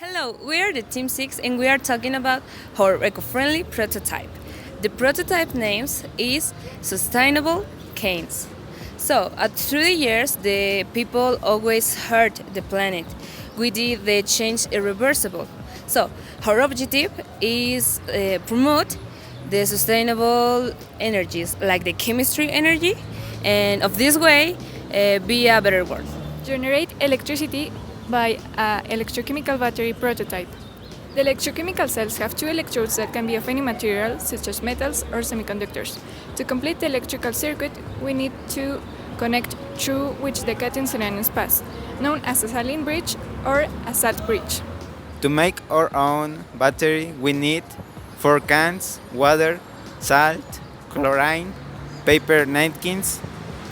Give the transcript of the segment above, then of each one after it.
Hello, we are the Team 6 and we are talking about our eco-friendly prototype. The prototype name is Sustainable Canes. Through the years, the people always hurt the planet. We did the change irreversible. So, our objective is promote the sustainable energies like the chemistry energy and of this way be a better world. Generate electricity by an electrochemical battery prototype. The electrochemical cells have two electrodes that can be of any material, such as metals or semiconductors. To complete the electrical circuit, we need to connect through which the cations and anions pass, known as a saline bridge or a salt bridge. To make our own battery, we need 4 cans, water, salt, chlorine, paper napkins,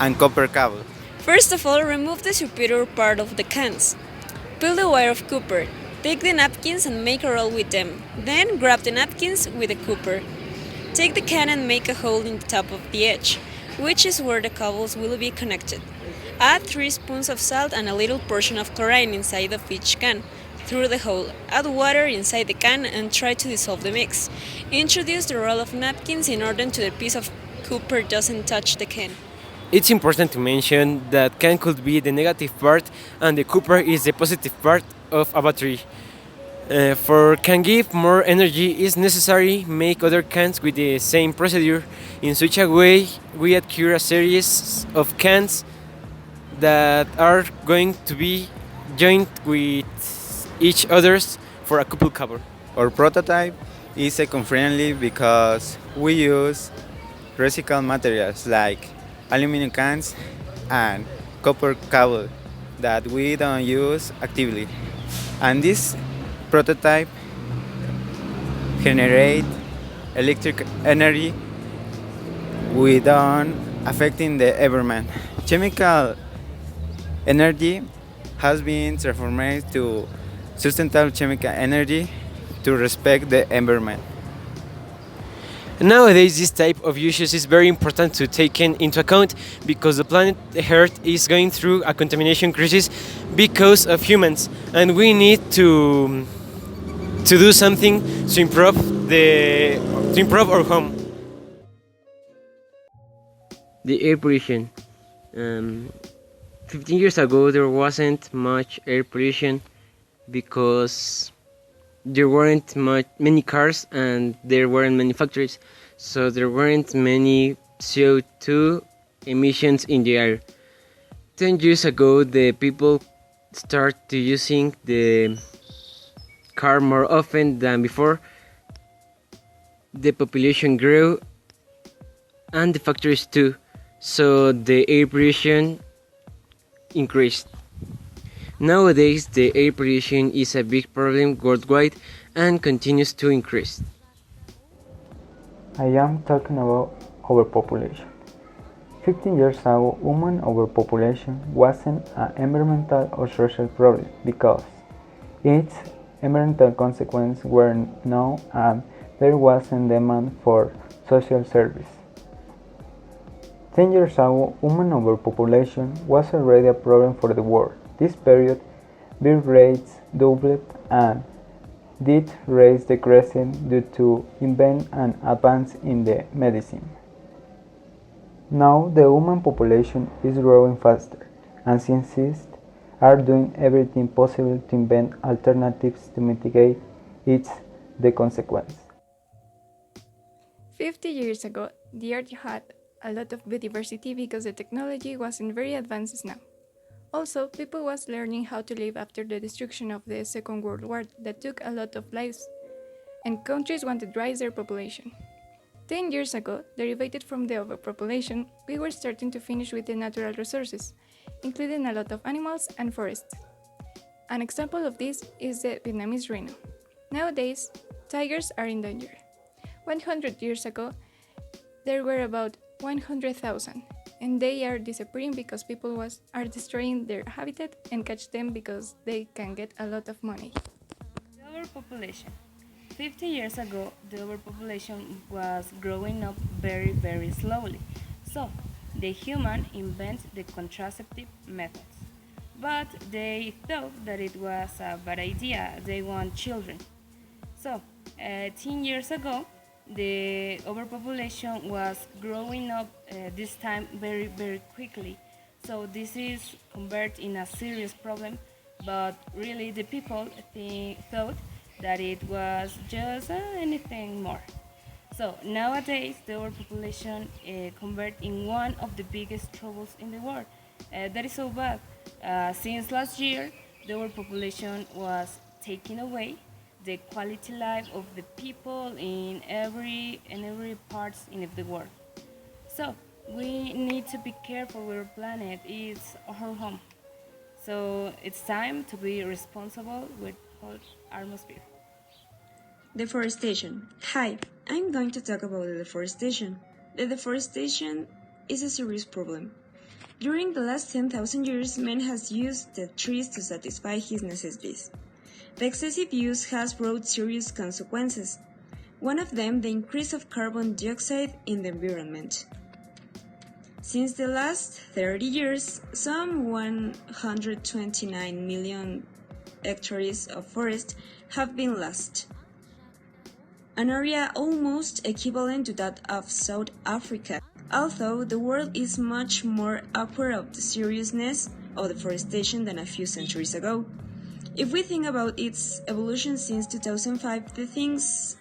and copper cable. First of all, remove the superior part of the cans. Peel the wire of copper. Take the napkins and make a roll with them. Then grab the napkins with the copper. Take the can and make a hole in the top of the edge, which is where the cables will be connected. Add 3 spoons of salt and a little portion of chlorine inside of each can. Through the hole, add water inside the can and try to dissolve the mix. Introduce the roll of napkins in order to the piece of copper doesn't touch the can. It's important to mention that can could be the negative part and the copper is the positive part of a battery. For can give more energy is necessary make other cans with the same procedure. In such a way, we acquire a series of cans that are going to be joined with each others for a couple cover. Our prototype is eco-friendly because we use recycled materials like aluminum cans and copper cable that we don't use actively. And this prototype generate electric energy without affecting the environment. Chemical energy has been transformed to sustainable chemical energy to respect the environment. Nowadays, this type of issues is very important to take into account because the planet Earth is going through a contamination crisis because of humans, and we need to do something to improve our home. The air pollution. 15 years ago, there wasn't much air pollution because there weren't many cars and there weren't many factories, so there weren't many CO2 emissions in the air. 10 years ago, the people start to using the car more often than before. The population grew and the factories too, so the air pollution increased. Nowadays, the air pollution is a big problem worldwide and continues to increase. I am talking about overpopulation. 15 years ago, human overpopulation wasn't an environmental or social problem because its environmental consequences were known and there wasn't demand for social service. 10 years ago, human overpopulation was already a problem for the world. This period, birth rates doubled and death rates decreased due to invent and advance in the medicine. Now the human population is growing faster, and scientists are doing everything possible to invent alternatives to mitigate the consequence. 50 years ago, the Earth had a lot of biodiversity because the technology wasn't very advanced as now. Also, people was learning how to live after the destruction of the Second World War that took a lot of lives, and countries wanted to rise their population. 10 years ago, derivated from the overpopulation, we were starting to finish with the natural resources, including a lot of animals and forests. An example of this is the Vietnamese rhino. Nowadays, tigers are in danger. 100 years ago, there were about 100,000, and they are disappearing because people are destroying their habitat and catch them because they can get a lot of money. The overpopulation. 50 years ago, the overpopulation was growing up very, very slowly. So, the human invents the contraceptive methods. but they thought that it was a bad idea. They want children. So, 10 years ago, the overpopulation was growing up this time very, very quickly. So this is converted in a serious problem, but really the people thought that it was just anything more. So nowadays the overpopulation convert in one of the biggest troubles in the world. That is so bad. Since last year, the overpopulation was taking away the quality life of the people in every parts in the world. So we need to be careful with our planet. It's our home. So it's time to be responsible with our atmosphere. Deforestation. Hi, I'm going to talk about the deforestation. The deforestation is a serious problem. During the last 10,000 years, man has used the trees to satisfy his necessities. The excessive use has brought serious consequences. One of them, the increase of carbon dioxide in the environment. Since the last 30 years, some 129 million hectares of forest have been lost, an area almost equivalent to that of South Africa. Although the world is much more aware of the seriousness of deforestation than a few centuries ago. If we think about its evolution since 2005, the things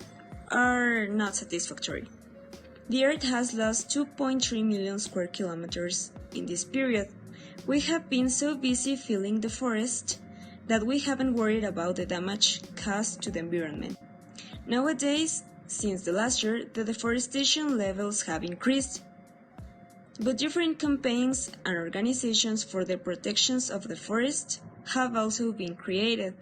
are not satisfactory. The Earth has lost 2.3 million square kilometers in this period. We have been so busy filling the forest that we haven't worried about the damage caused to the environment. Nowadays, since the last year, the deforestation levels have increased, but different campaigns and organizations for the protections of the forest have also been created.